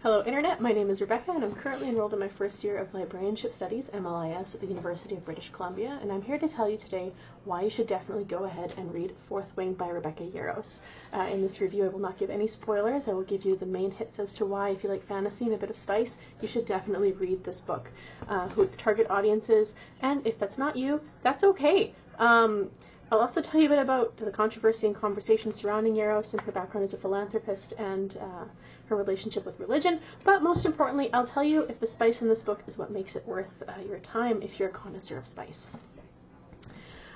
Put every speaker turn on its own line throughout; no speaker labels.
Hello Internet, my name is Rebecca and I'm currently enrolled in my first year of Librarianship Studies, MLIS, at the University of British Columbia, and I'm here to tell you today why you should definitely go ahead and read Fourth Wing by Rebecca Yarros. In this review I will not give any spoilers. I will give you the main hits as to why, if you like fantasy and a bit of spice, you should definitely read this book, who its target audience is, and if that's not you, that's okay. I'll also tell you a bit about the controversy and conversation surrounding Yarros and her background as a philanthropist and her relationship with religion, but most importantly, I'll tell you if the spice in this book is what makes it worth your time if you're a connoisseur of spice.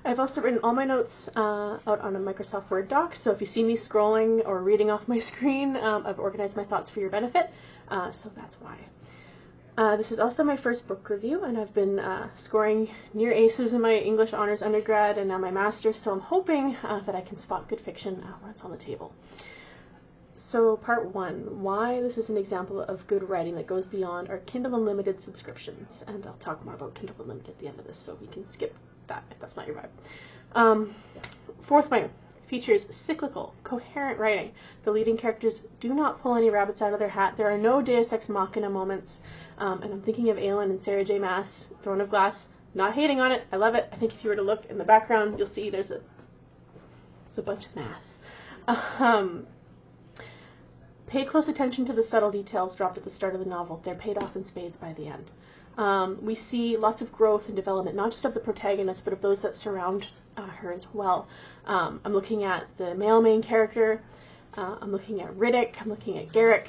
I've also written all my notes out on a Microsoft Word doc, so if you see me scrolling or reading off my screen, I've organized my thoughts for your benefit, so that's why. This is also my first book review, and I've been scoring near aces in my English Honors undergrad and now my master's, so I'm hoping that I can spot good fiction when it's on the table. So part one, why this is an example of good writing that goes beyond our Kindle Unlimited subscriptions, and I'll talk more about Kindle Unlimited at the end of this, so we can skip that if that's not your vibe. Fourth Wing features cyclical, coherent writing. The leading characters do not pull any rabbits out of their hat. There are no Deus Ex Machina moments. And I'm thinking of Aelin and Sarah J. Maas, Throne of Glass. Not hating on it. I love it. I think if you were to look in the background, you'll see there's a bunch of mass. Pay close attention to the subtle details dropped at the start of the novel. They're paid off in spades by the end. We see lots of growth and development, not just of the protagonist, but of those that surround her as well. I'm looking at the male main character. I'm looking at Riddick. I'm looking at Garrick.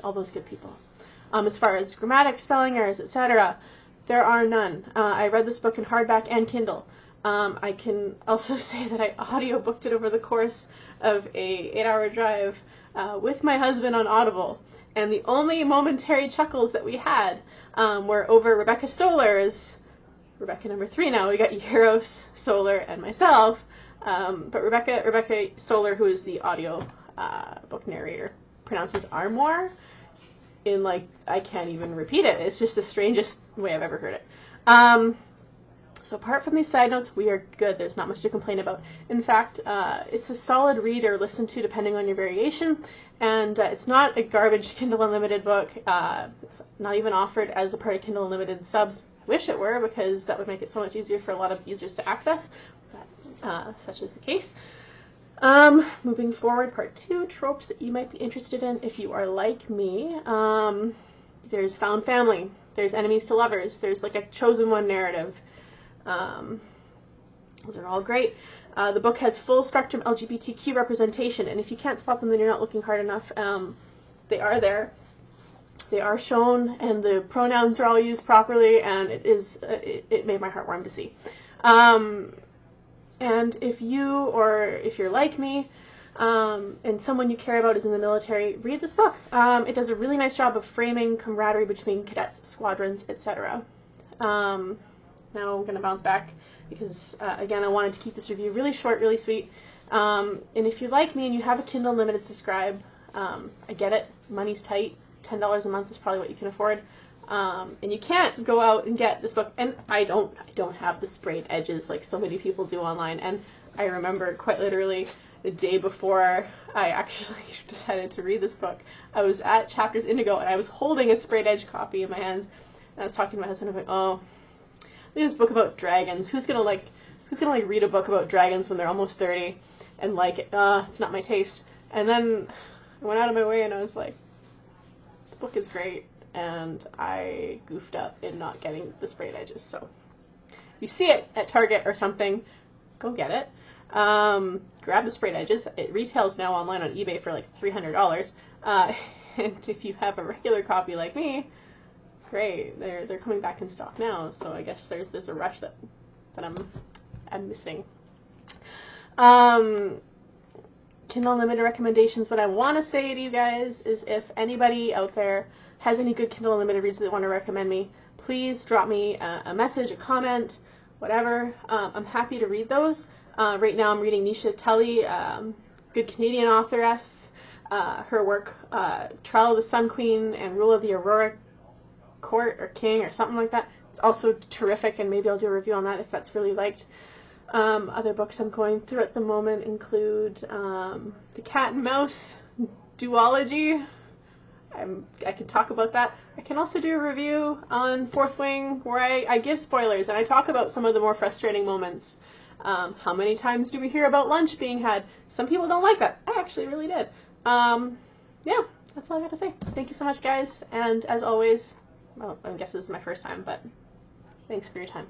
All those good people. As far as grammatic, spelling errors, etc., there are none. I read this book in hardback and Kindle. I can also say that I audiobooked it over the course of a 8-hour drive with my husband on Audible, and the only momentary chuckles that we had were over Rebecca Solar's, Rebecca number 3 now, we got Yarros, Solar, and myself, but Rebecca Solar, who is the audio book narrator, pronounces Armoire in, like, I can't even repeat it. It's just the strangest way I've ever heard it. So apart from these side notes, we are good. There's not much to complain about. In fact, it's a solid read or listen to depending on your variation, and it's not a garbage Kindle Unlimited book. It's not even offered as a part of Kindle Unlimited subs. I wish it were, because that would make it so much easier for a lot of users to access, but such is the case. Moving forward, part 2, tropes that you might be interested in if you are like me. There's found family, there's enemies to lovers, there's like a chosen one narrative. Those are all great. The book has full spectrum LGBTQ representation, and if you can't spot them, then you're not looking hard enough. They are there. They are shown, and the pronouns are all used properly, and it made my heart warm to see. And if you're like me, and someone you care about is in the military, read this book. It does a really nice job of framing camaraderie between cadets, squadrons, etc. Now I'm going to bounce back because, again, I wanted to keep this review really short, really sweet. And if you're like me and you have a Kindle Unlimited subscribe, I get it. Money's tight. $10 a month is probably what you can afford. And you can't go out and get this book. And I don't have the sprayed edges like so many people do online. And I remember quite literally the day before I actually decided to read this book, I was at Chapters Indigo and I was holding a sprayed edge copy in my hands. And I was talking to my husband. I'm like, oh, look at this book about dragons. Who's gonna read a book about dragons when they're almost 30 and like it? It's not my taste. And then I went out of my way and I was like, this book is great. And I goofed up in not getting the sprayed edges. So if you see it at Target or something, go get it. Grab the sprayed edges. It retails now online on eBay for like $300. And if you have a regular copy like me, great. They're coming back in stock now. So I guess there's a rush that I'm missing. Kindle Unlimited recommendations. What I want to say to you guys is, if anybody out there has any good Kindle Unlimited reads that they want to recommend me, please drop me a message, a comment, whatever. I'm happy to read those. Right now I'm reading Nisha Tully, good Canadian authoress. Her work, Trial of the Sun Queen and Rule of the Aurora Court or King or something like that. It's also terrific, and maybe I'll do a review on that if that's really liked. Other books I'm going through at the moment include The Cat and Mouse duology. I could talk about that. I can also do a review on Fourth Wing where I give spoilers and I talk about some of the more frustrating moments. How many times do we hear about lunch being had? Some people don't like that. I actually really did. Yeah, that's all I got to say. Thank you so much, guys. And as always, well, I guess this is my first time, but thanks for your time.